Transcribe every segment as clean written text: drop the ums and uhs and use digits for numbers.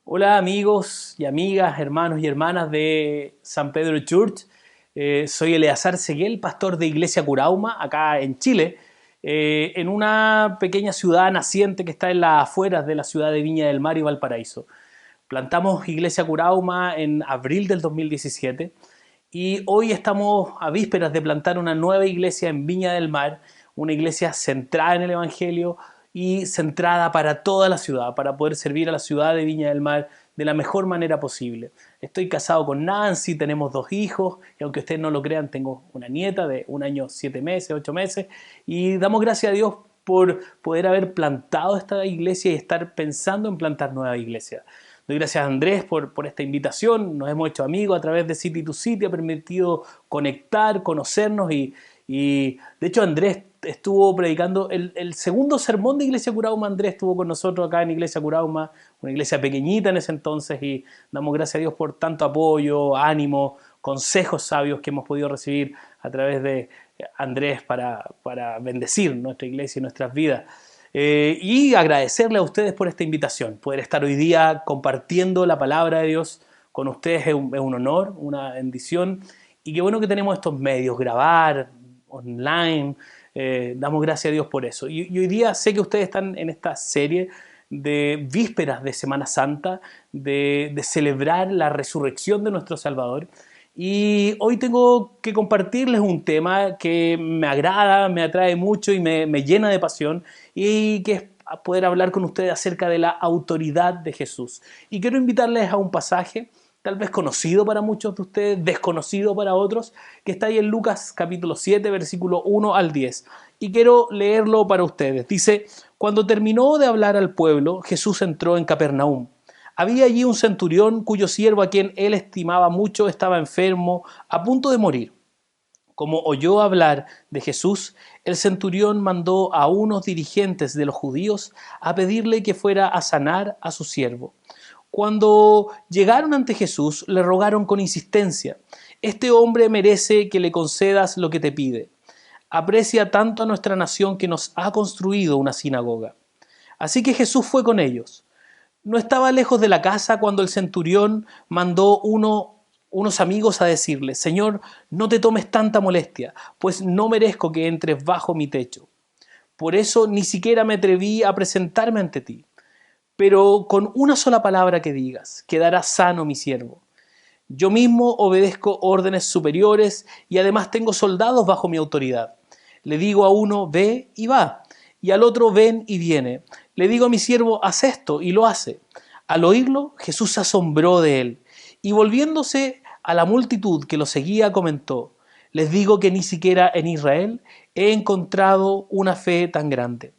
Hola amigos y amigas, hermanos y hermanas de San Pedro Church. Soy Eleazar Seguel, pastor de Iglesia Curauma, acá en Chile, en una pequeña ciudad naciente que está en las afueras de la ciudad de Viña del Mar y Valparaíso. Plantamos Iglesia Curauma en abril del 2017 y hoy estamos a vísperas de plantar una nueva iglesia en Viña del Mar, una iglesia centrada en el Evangelio y centrada para toda la ciudad, para poder servir a la ciudad de Viña del Mar de la mejor manera posible. Estoy casado con Nancy, tenemos 2 hijos y aunque ustedes no lo crean, tengo una nieta de 1 año, 7 meses, 8 meses y damos gracias a Dios por poder haber plantado esta iglesia y estar pensando en plantar nueva iglesia. Doy gracias a Andrés por esta invitación, nos hemos hecho amigos a través de City to City, ha permitido conectar, conocernos y de hecho Andrés estuvo predicando el segundo sermón de Iglesia Curauma. Andrés estuvo con nosotros acá en Iglesia Curauma, una iglesia pequeñita en ese entonces, y damos gracias a Dios por tanto apoyo, ánimo, consejos sabios que hemos podido recibir a través de Andrés para bendecir nuestra iglesia y nuestras vidas. Y agradecerle a ustedes por esta invitación, poder estar hoy día compartiendo la palabra de Dios con ustedes es un honor, una bendición, y qué bueno que tenemos estos medios, grabar online, damos gracias a Dios por eso. Y hoy día sé que ustedes están en esta serie de vísperas de Semana Santa, de celebrar la resurrección de nuestro Salvador. Y hoy tengo que compartirles un tema que me agrada, me atrae mucho y me llena de pasión, y que es poder hablar con ustedes acerca de la autoridad de Jesús. Y quiero invitarles a un pasaje, tal vez conocido para muchos de ustedes, desconocido para otros, que está ahí en Lucas capítulo 7, versículo 1 al 10. Y quiero leerlo para ustedes. Dice: cuando terminó de hablar al pueblo, Jesús entró en Capernaum. Había allí un centurión cuyo siervo, a quien él estimaba mucho, estaba enfermo, a punto de morir. Como oyó hablar de Jesús, el centurión mandó a unos dirigentes de los judíos a pedirle que fuera a sanar a su siervo. Cuando llegaron ante Jesús, le rogaron con insistencia: este hombre merece que le concedas lo que te pide. Aprecia tanto a nuestra nación que nos ha construido una sinagoga. Así que Jesús fue con ellos. No estaba lejos de la casa cuando el centurión mandó unos amigos a decirle: Señor, no te tomes tanta molestia, pues no merezco que entres bajo mi techo. Por eso ni siquiera me atreví a presentarme ante ti. Pero con una sola palabra que digas, quedará sano mi siervo. Yo mismo obedezco órdenes superiores y además tengo soldados bajo mi autoridad. Le digo a uno: ve, y va, y al otro: ven, y viene. Le digo a mi siervo: haz esto, y lo hace. Al oírlo, Jesús se asombró de él, y volviéndose a la multitud que lo seguía, comentó: les digo que ni siquiera en Israel he encontrado una fe tan grande.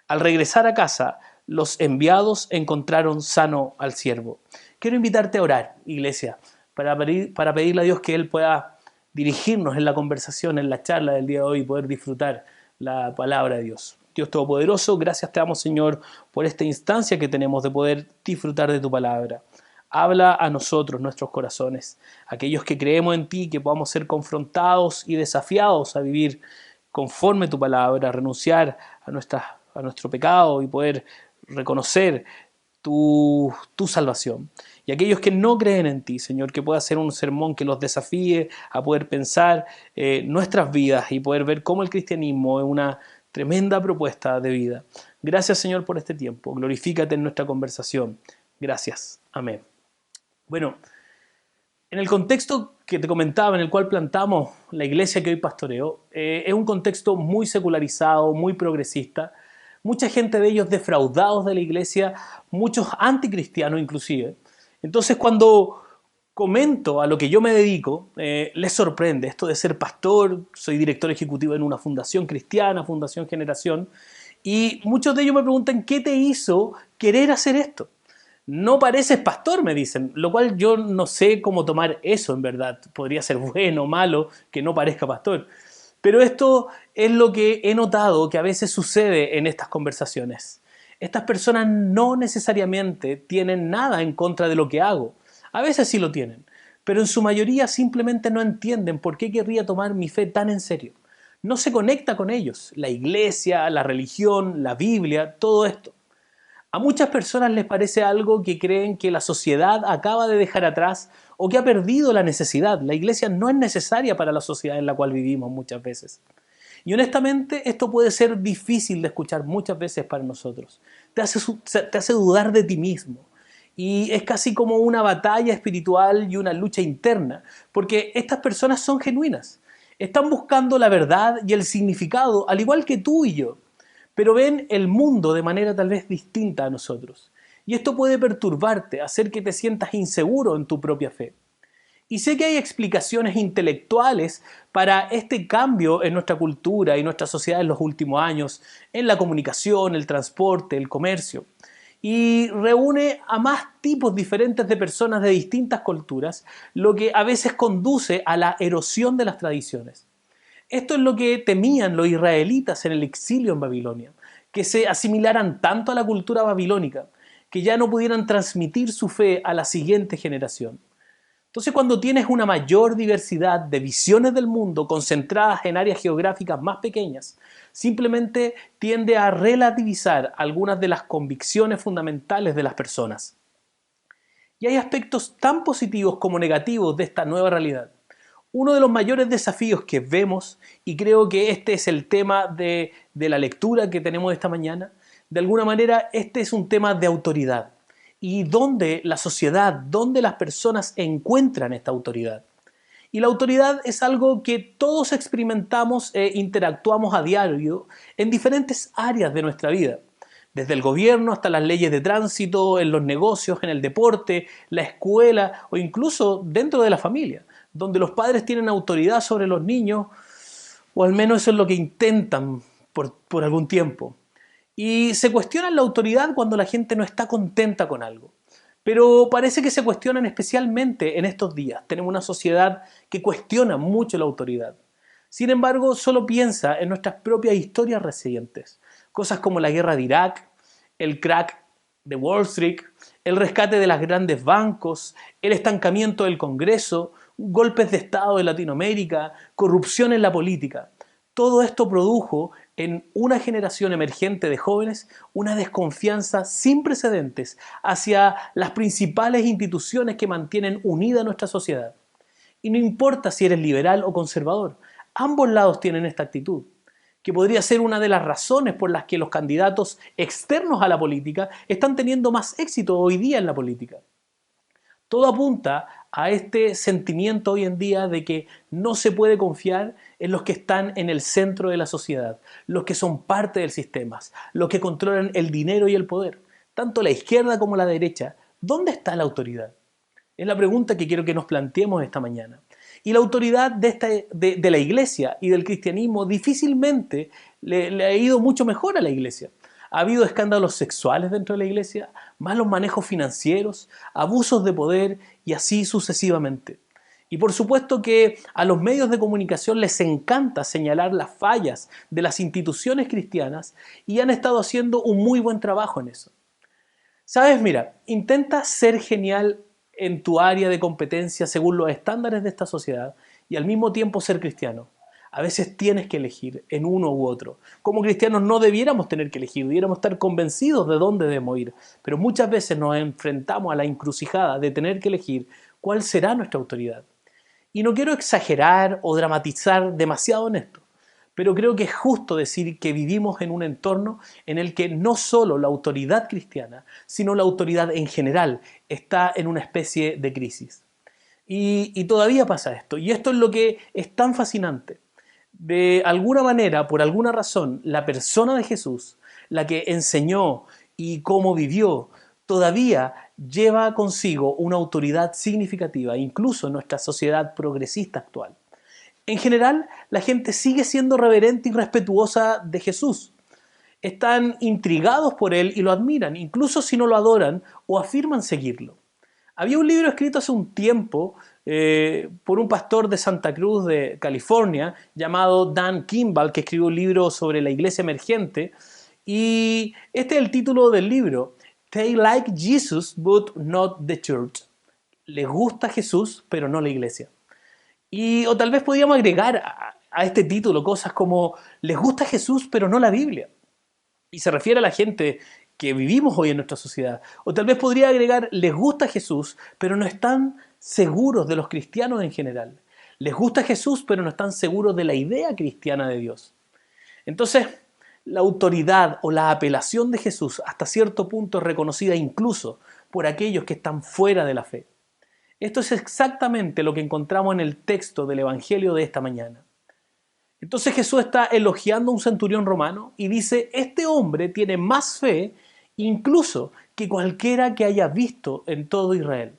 Al regresar a casa, los enviados encontraron sano al siervo. Quiero invitarte a orar, iglesia, para pedirle a Dios que Él pueda dirigirnos en la conversación, en la charla del día de hoy, y poder disfrutar la palabra de Dios. Dios Todopoderoso, gracias te damos, Señor, por esta instancia que tenemos de poder disfrutar de tu palabra. Habla a nosotros, nuestros corazones, aquellos que creemos en ti, que podamos ser confrontados y desafiados a vivir conforme tu palabra, a renunciar a nuestro pecado y poder reconocer tu salvación. Y aquellos que no creen en ti, Señor, que pueda ser un sermón que los desafíe a poder pensar nuestras vidas y poder ver cómo el cristianismo es una tremenda propuesta de vida. Gracias, Señor, por este tiempo. Glorifícate en nuestra conversación. Gracias. Amén. Bueno, en el contexto que te comentaba, en el cual plantamos la iglesia que hoy pastoreo, es un contexto muy secularizado, muy progresista. Mucha gente de ellos defraudados de la iglesia, muchos anticristianos inclusive. Entonces, cuando comento a lo que yo me dedico, les sorprende esto de ser pastor. Soy director ejecutivo en una fundación cristiana, Fundación Generación, y muchos de ellos me preguntan: ¿qué te hizo querer hacer esto? No pareces pastor, me dicen, lo cual yo no sé cómo tomar eso en verdad. Podría ser bueno o malo que no parezca pastor. Pero esto es lo que he notado que a veces sucede en estas conversaciones. Estas personas no necesariamente tienen nada en contra de lo que hago. A veces sí lo tienen, pero en su mayoría simplemente no entienden por qué querría tomar mi fe tan en serio. No se conecta con ellos, la iglesia, la religión, la Biblia, todo esto. A muchas personas les parece algo que creen que la sociedad acaba de dejar atrás o que ha perdido la necesidad. La iglesia no es necesaria para la sociedad en la cual vivimos muchas veces. Y honestamente esto puede ser difícil de escuchar muchas veces para nosotros. Te hace dudar de ti mismo. Y es casi como una batalla espiritual y una lucha interna, porque estas personas son genuinas. Están buscando la verdad y el significado, al igual que tú y yo, pero ven el mundo de manera tal vez distinta a nosotros. Y esto puede perturbarte, hacer que te sientas inseguro en tu propia fe. Y sé que hay explicaciones intelectuales para este cambio en nuestra cultura y nuestra sociedad en los últimos años, en la comunicación, el transporte, el comercio. Y reúne a más tipos diferentes de personas de distintas culturas, lo que a veces conduce a la erosión de las tradiciones. Esto es lo que temían los israelitas en el exilio en Babilonia, que se asimilaran tanto a la cultura babilónica, que ya no pudieran transmitir su fe a la siguiente generación. Entonces, cuando tienes una mayor diversidad de visiones del mundo concentradas en áreas geográficas más pequeñas, simplemente tiende a relativizar algunas de las convicciones fundamentales de las personas. Y hay aspectos tan positivos como negativos de esta nueva realidad. Uno de los mayores desafíos que vemos, y creo que este es el tema de la lectura que tenemos esta mañana, de alguna manera este es un tema de autoridad. Y dónde la sociedad, dónde las personas encuentran esta autoridad. Y la autoridad es algo que todos experimentamos e interactuamos a diario en diferentes áreas de nuestra vida. Desde el gobierno hasta las leyes de tránsito, en los negocios, en el deporte, la escuela o incluso dentro de la familia, donde los padres tienen autoridad sobre los niños, o al menos eso es lo que intentan por algún tiempo. Y se cuestiona la autoridad cuando la gente no está contenta con algo. Pero parece que se cuestionan especialmente en estos días. Tenemos una sociedad que cuestiona mucho la autoridad. Sin embargo, solo piensa en nuestras propias historias recientes. Cosas como la guerra de Irak, el crack de Wall Street, el rescate de los grandes bancos, el estancamiento del Congreso, golpes de Estado en Latinoamérica, corrupción en la política. Todo esto produjo en una generación emergente de jóvenes una desconfianza sin precedentes hacia las principales instituciones que mantienen unida nuestra sociedad. Y no importa si eres liberal o conservador, ambos lados tienen esta actitud, que podría ser una de las razones por las que los candidatos externos a la política están teniendo más éxito hoy día en la política. Todo apunta a este sentimiento hoy en día de que no se puede confiar en los que están en el centro de la sociedad, los que son parte del sistema, los que controlan el dinero y el poder. Tanto la izquierda como la derecha, ¿dónde está la autoridad? Es la pregunta que quiero que nos planteemos esta mañana. Y la autoridad de la iglesia y del cristianismo difícilmente le ha ido mucho mejor a la iglesia. Ha habido escándalos sexuales dentro de la iglesia, malos manejos financieros, abusos de poder y así sucesivamente. Y por supuesto que a los medios de comunicación les encanta señalar las fallas de las instituciones cristianas y han estado haciendo un muy buen trabajo en eso. ¿Sabes? Mira, intenta ser genial en tu área de competencia según los estándares de esta sociedad y al mismo tiempo ser cristiano. A veces tienes que elegir en uno u otro. Como cristianos no debiéramos tener que elegir, debiéramos estar convencidos de dónde debemos ir. Pero muchas veces nos enfrentamos a la encrucijada de tener que elegir cuál será nuestra autoridad. Y no quiero exagerar o dramatizar demasiado en esto, pero creo que es justo decir que vivimos en un entorno en el que no solo la autoridad cristiana, sino la autoridad en general está en una especie de crisis. Y todavía pasa esto, y esto es lo que es tan fascinante. De alguna manera, por alguna razón, la persona de Jesús, la que enseñó y cómo vivió, todavía lleva consigo una autoridad significativa, incluso en nuestra sociedad progresista actual. En general, la gente sigue siendo reverente y respetuosa de Jesús. Están intrigados por él y lo admiran, incluso si no lo adoran o afirman seguirlo. Había un libro escrito hace un tiempo por un pastor de Santa Cruz de California llamado Dan Kimball, que escribió un libro sobre la iglesia emergente, y este es el título del libro: They like Jesus but not the church. Les gusta Jesús pero no la iglesia. O tal vez podríamos agregar a este título cosas como les gusta Jesús pero no la Biblia. Y se refiere a la gente que vivimos hoy en nuestra sociedad. O tal vez podría agregar, les gusta Jesús, pero no están seguros de los cristianos en general. Les gusta Jesús, pero no están seguros de la idea cristiana de Dios. Entonces, la autoridad o la apelación de Jesús hasta cierto punto es reconocida incluso por aquellos que están fuera de la fe. Esto es exactamente lo que encontramos en el texto del Evangelio de esta mañana. Entonces Jesús está elogiando a un centurión romano y dice, este hombre tiene más fe incluso que cualquiera que haya visto en todo Israel.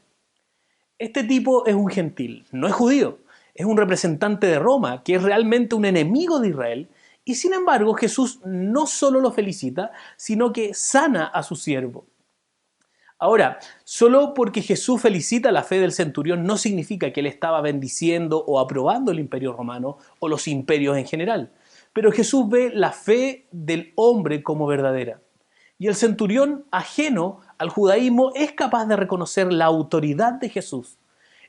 Este tipo es un gentil, no es judío, es un representante de Roma, que es realmente un enemigo de Israel, y sin embargo Jesús no solo lo felicita, sino que sana a su siervo. Ahora, solo porque Jesús felicita la fe del centurión no significa que él estaba bendiciendo o aprobando el imperio romano o los imperios en general. Pero Jesús ve la fe del hombre como verdadera. Y el centurión, ajeno al judaísmo, es capaz de reconocer la autoridad de Jesús.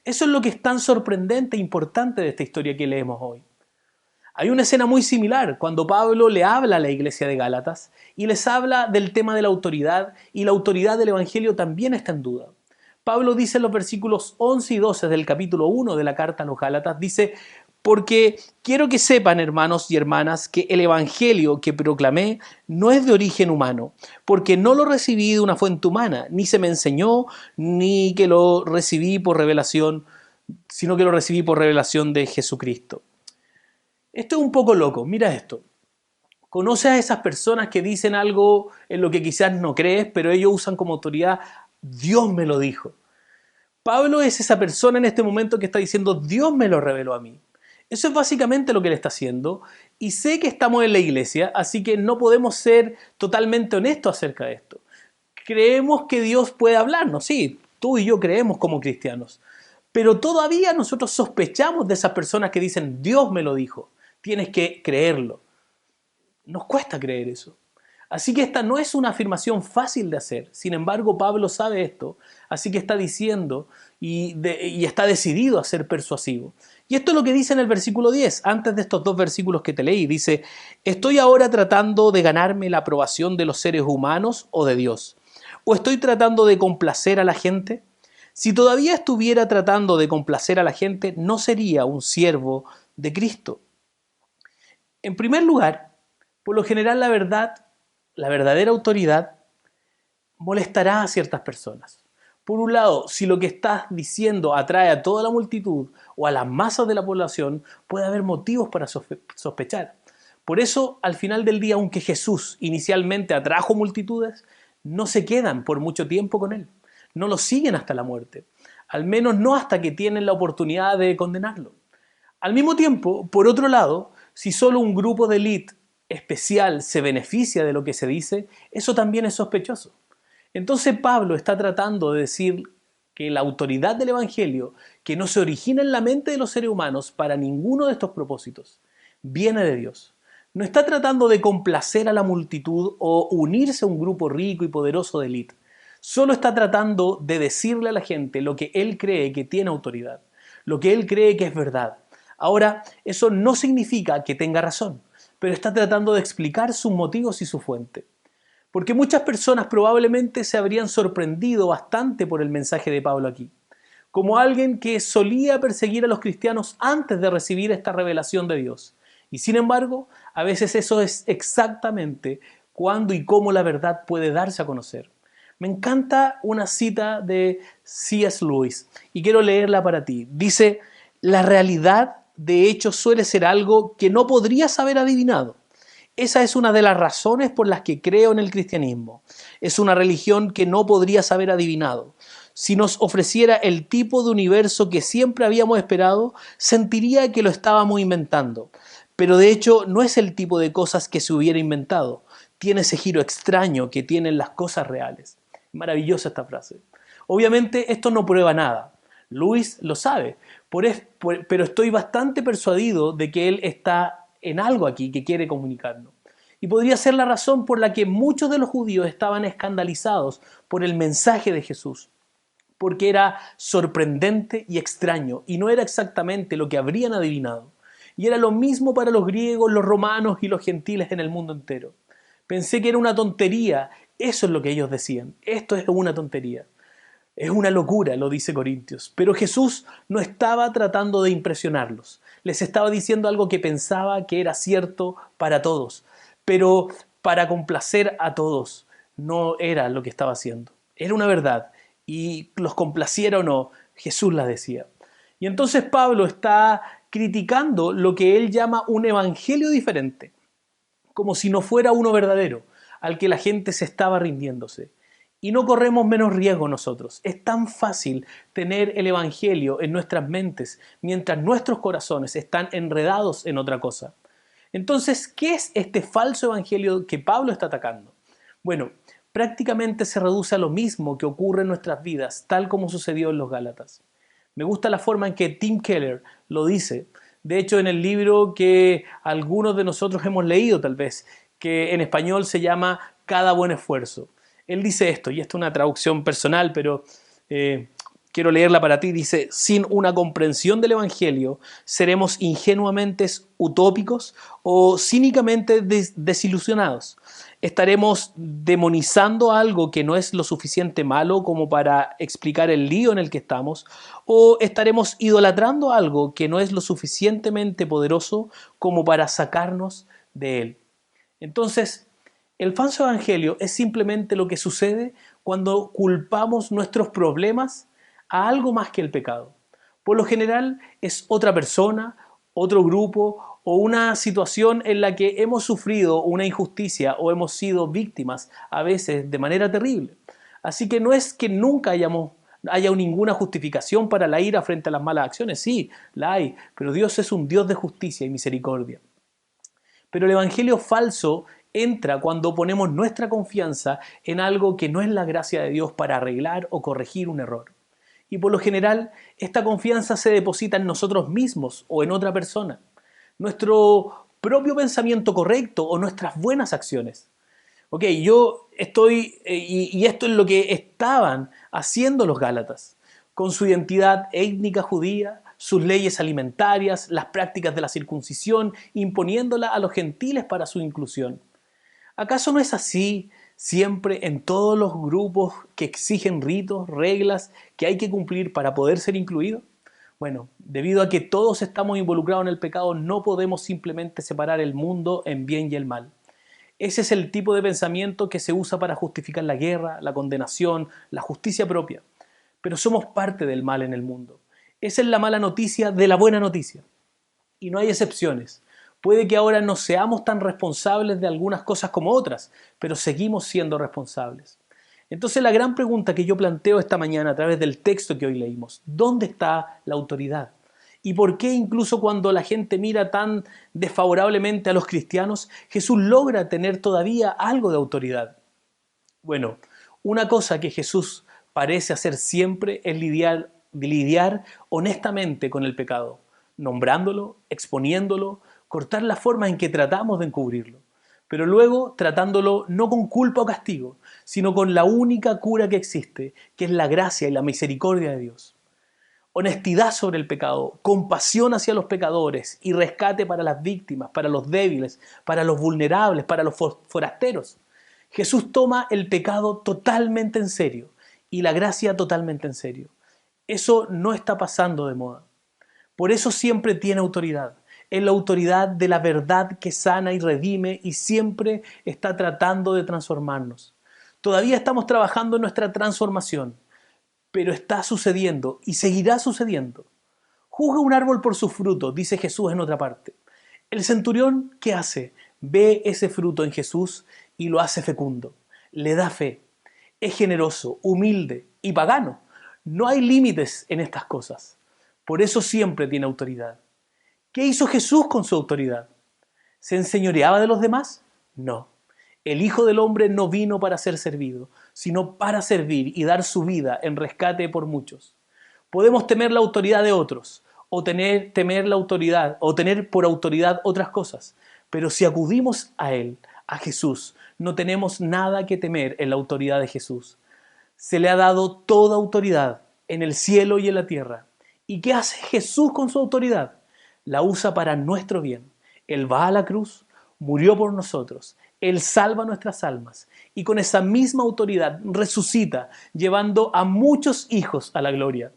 Eso es lo que es tan sorprendente e importante de esta historia que leemos hoy. Hay una escena muy similar cuando Pablo le habla a la iglesia de Gálatas y les habla del tema de la autoridad, y la autoridad del Evangelio también está en duda. Pablo dice en los versículos 11 y 12 del capítulo 1 de la carta a los Gálatas, dice, porque quiero que sepan, hermanos y hermanas, que el Evangelio que proclamé no es de origen humano, porque no lo recibí de una fuente humana, ni se me enseñó, ni que lo recibí por revelación, sino que lo recibí por revelación de Jesucristo. Esto es un poco loco, mira esto. ¿Conoces a esas personas que dicen algo en lo que quizás no crees, pero ellos usan como autoridad, Dios me lo dijo? Pablo es esa persona en este momento que está diciendo, Dios me lo reveló a mí. Eso es básicamente lo que él está haciendo, y sé que estamos en la iglesia, así que no podemos ser totalmente honestos acerca de esto. Creemos que Dios puede hablarnos, sí, tú y yo creemos como cristianos, pero todavía nosotros sospechamos de esas personas que dicen, Dios me lo dijo. Tienes que creerlo. Nos cuesta creer eso. Así que esta no es una afirmación fácil de hacer. Sin embargo, Pablo sabe esto, así que está diciendo y está decidido a ser persuasivo. Y esto es lo que dice en el versículo 10, antes de estos dos versículos que te leí. Dice, ¿estoy ahora tratando de ganarme la aprobación de los seres humanos o de Dios? ¿O estoy tratando de complacer a la gente? Si todavía estuviera tratando de complacer a la gente, no sería un siervo de Cristo. En primer lugar, por lo general la verdad, la verdadera autoridad, molestará a ciertas personas. Por un lado, si lo que estás diciendo atrae a toda la multitud o a las masas de la población, puede haber motivos para sospechar. Por eso, al final del día, aunque Jesús inicialmente atrajo multitudes, no se quedan por mucho tiempo con él. No lo siguen hasta la muerte. Al menos no hasta que tienen la oportunidad de condenarlo. Al mismo tiempo, por otro lado, si solo un grupo de élite especial se beneficia de lo que se dice, eso también es sospechoso. Entonces Pablo está tratando de decir que la autoridad del Evangelio, que no se origina en la mente de los seres humanos para ninguno de estos propósitos, viene de Dios. No está tratando de complacer a la multitud o unirse a un grupo rico y poderoso de élite. Solo está tratando de decirle a la gente lo que él cree que tiene autoridad, lo que él cree que es verdad. Ahora, eso no significa que tenga razón, pero está tratando de explicar sus motivos y su fuente. Porque muchas personas probablemente se habrían sorprendido bastante por el mensaje de Pablo aquí, como alguien que solía perseguir a los cristianos antes de recibir esta revelación de Dios. Y sin embargo, a veces eso es exactamente cuándo y cómo la verdad puede darse a conocer. Me encanta una cita de C.S. Lewis y quiero leerla para ti. Dice, la realidad de hecho suele ser algo que no podrías haber adivinado. Esa es una de las razones por las que creo en el cristianismo. Es una religión que no podrías haber adivinado. Si nos ofreciera el tipo de universo que siempre habíamos esperado, sentiría que lo estábamos inventando. Pero de hecho no es el tipo de cosas que se hubiera inventado. Tiene ese giro extraño que tienen las cosas reales. Maravillosa esta frase. Obviamente esto no prueba nada. Luis lo sabe, pero estoy bastante persuadido de que él está en algo aquí que quiere comunicarnos. Y podría ser la razón por la que muchos de los judíos estaban escandalizados por el mensaje de Jesús, porque era sorprendente y extraño, y no era exactamente lo que habrían adivinado. Y era lo mismo para los griegos, los romanos y los gentiles en el mundo entero. Pensé que era una tontería Eso es lo que ellos decían. Esto es una tontería. Es una locura, lo dice Corintios. Pero Jesús no estaba tratando de impresionarlos. Les estaba diciendo algo que pensaba que era cierto para todos. Pero para complacer a todos no era lo que estaba haciendo. Era una verdad. Y los complaciera o no, Jesús la decía. Y entonces Pablo está criticando lo que él llama un evangelio diferente, como si no fuera uno verdadero, al que la gente se estaba rindiéndose. Y no corremos menos riesgo nosotros. Es tan fácil tener el evangelio en nuestras mentes mientras nuestros corazones están enredados en otra cosa. Entonces, ¿qué es este falso evangelio que Pablo está atacando? Bueno, prácticamente se reduce a lo mismo que ocurre en nuestras vidas, tal como sucedió en los Gálatas. Me gusta la forma en que Tim Keller lo dice. De hecho, en el libro que algunos de nosotros hemos leído tal vez, que en español se llama Cada buen esfuerzo. Él dice esto, y esto es una traducción personal, pero quiero leerla para ti. Dice, sin una comprensión del Evangelio, seremos ingenuamente utópicos o cínicamente desilusionados. Estaremos demonizando algo que no es lo suficiente malo como para explicar el lío en el que estamos, o estaremos idolatrando algo que no es lo suficientemente poderoso como para sacarnos de él. Entonces, el falso evangelio es simplemente lo que sucede cuando culpamos nuestros problemas a algo más que el pecado. Por lo general es otra persona, otro grupo o una situación en la que hemos sufrido una injusticia o hemos sido víctimas a veces de manera terrible. Así que no es que nunca haya ninguna justificación para la ira frente a las malas acciones. Sí, la hay, pero Dios es un Dios de justicia y misericordia. Pero el evangelio falso entra cuando ponemos nuestra confianza en algo que no es la gracia de Dios para arreglar o corregir un error. Y por lo general, esta confianza se deposita en nosotros mismos o en otra persona. Nuestro propio pensamiento correcto o nuestras buenas acciones. Ok, yo estoy, y esto es lo que estaban haciendo los Gálatas, con su identidad étnica judía, sus leyes alimentarias, las prácticas de la circuncisión, imponiéndola a los gentiles para su inclusión. ¿Acaso no es así siempre en todos los grupos que exigen ritos, reglas que hay que cumplir para poder ser incluidos? Bueno, debido a que todos estamos involucrados en el pecado, no podemos simplemente separar el mundo en bien y el mal. Ese es el tipo de pensamiento que se usa para justificar la guerra, la condenación, la justicia propia. Pero somos parte del mal en el mundo. Esa es la mala noticia de la buena noticia. Y no hay excepciones. Puede que ahora no seamos tan responsables de algunas cosas como otras, pero seguimos siendo responsables. Entonces la gran pregunta que yo planteo esta mañana a través del texto que hoy leímos, ¿dónde está la autoridad? ¿Y por qué incluso cuando la gente mira tan desfavorablemente a los cristianos, Jesús logra tener todavía algo de autoridad? Bueno, una cosa que Jesús parece hacer siempre es lidiar honestamente con el pecado, nombrándolo, exponiéndolo, cortar la forma en que tratamos de encubrirlo, pero luego tratándolo no con culpa o castigo, sino con la única cura que existe, que es la gracia y la misericordia de Dios. Honestidad sobre el pecado, compasión hacia los pecadores y rescate para las víctimas, para los débiles, para los vulnerables, para los forasteros. Jesús toma el pecado totalmente en serio y la gracia totalmente en serio. Eso no está pasando de moda. Por eso siempre tiene autoridad. Es la autoridad de la verdad que sana y redime y siempre está tratando de transformarnos. Todavía estamos trabajando en nuestra transformación, pero está sucediendo y seguirá sucediendo. Juzga un árbol por su fruto, dice Jesús en otra parte. El centurión, ¿qué hace? Ve ese fruto en Jesús y lo hace fecundo. Le da fe. Es generoso, humilde y pagano. No hay límites en estas cosas. Por eso siempre tiene autoridad. ¿Qué hizo Jesús con su autoridad? ¿Se enseñoreaba de los demás? No. El Hijo del Hombre no vino para ser servido, sino para servir y dar su vida en rescate por muchos. Podemos temer la autoridad de otros, o temer la autoridad, o tener por autoridad otras cosas, pero si acudimos a Él, a Jesús, no tenemos nada que temer en la autoridad de Jesús. Se le ha dado toda autoridad en el cielo y en la tierra. ¿Y qué hace Jesús con su autoridad? La usa para nuestro bien. Él va a la cruz, murió por nosotros, Él salva nuestras almas y con esa misma autoridad resucita, llevando a muchos hijos a la gloria.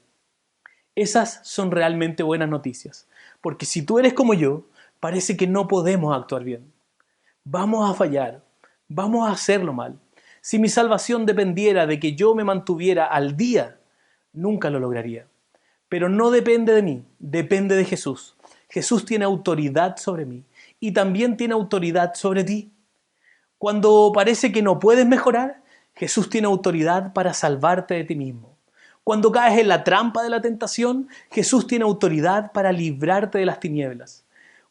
Esas son realmente buenas noticias, porque si tú eres como yo, parece que no podemos actuar bien. Vamos a fallar, vamos a hacerlo mal. Si mi salvación dependiera de que yo me mantuviera al día, nunca lo lograría. Pero no depende de mí, depende de Jesús. Jesús tiene autoridad sobre mí y también tiene autoridad sobre ti. Cuando parece que no puedes mejorar, Jesús tiene autoridad para salvarte de ti mismo. Cuando caes en la trampa de la tentación, Jesús tiene autoridad para librarte de las tinieblas.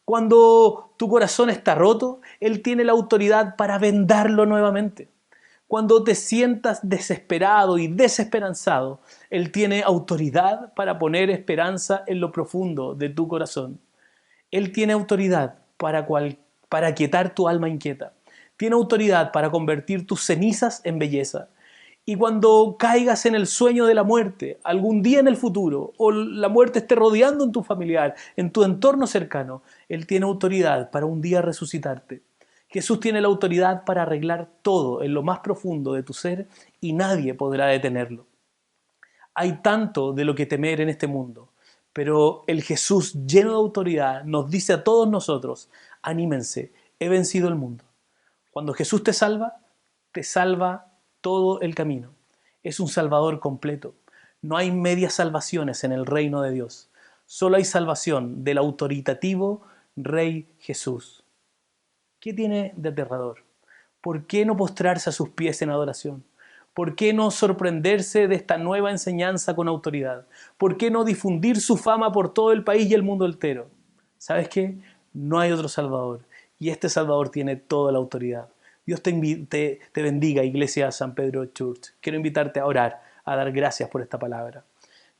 Cuando tu corazón está roto, Él tiene la autoridad para vendarlo nuevamente. Cuando te sientas desesperado y desesperanzado, Él tiene autoridad para poner esperanza en lo profundo de tu corazón. Él tiene autoridad para quietar tu alma inquieta. Tiene autoridad para convertir tus cenizas en belleza. Y cuando caigas en el sueño de la muerte, algún día en el futuro, o la muerte esté rodeando en tu familiar, en tu entorno cercano, Él tiene autoridad para un día resucitarte. Jesús tiene la autoridad para arreglar todo en lo más profundo de tu ser y nadie podrá detenerlo. Hay tanto de lo que temer en este mundo, pero el Jesús lleno de autoridad nos dice a todos nosotros, anímense, he vencido el mundo. Cuando Jesús te salva todo el camino. Es un Salvador completo. No hay medias salvaciones en el reino de Dios. Solo hay salvación del autoritativo Rey Jesús. ¿Qué tiene de aterrador? ¿Por qué no postrarse a sus pies en adoración? ¿Por qué no sorprenderse de esta nueva enseñanza con autoridad? ¿Por qué no difundir su fama por todo el país y el mundo entero? ¿Sabes qué? No hay otro Salvador y este Salvador tiene toda la autoridad. Dios te bendiga, Iglesia San Pedro Church. Quiero invitarte a orar, a dar gracias por esta palabra.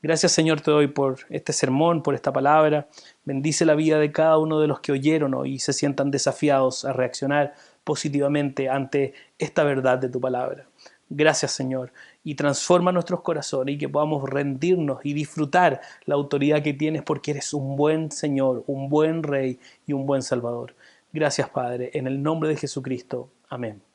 Gracias, Señor, te doy por este sermón, por esta palabra. Bendice la vida de cada uno de los que oyeron hoy y se sientan desafiados a reaccionar positivamente ante esta verdad de tu palabra. Gracias, Señor, y transforma nuestros corazones y que podamos rendirnos y disfrutar la autoridad que tienes porque eres un buen Señor, un buen Rey y un buen Salvador. Gracias, Padre, en el nombre de Jesucristo. Amén.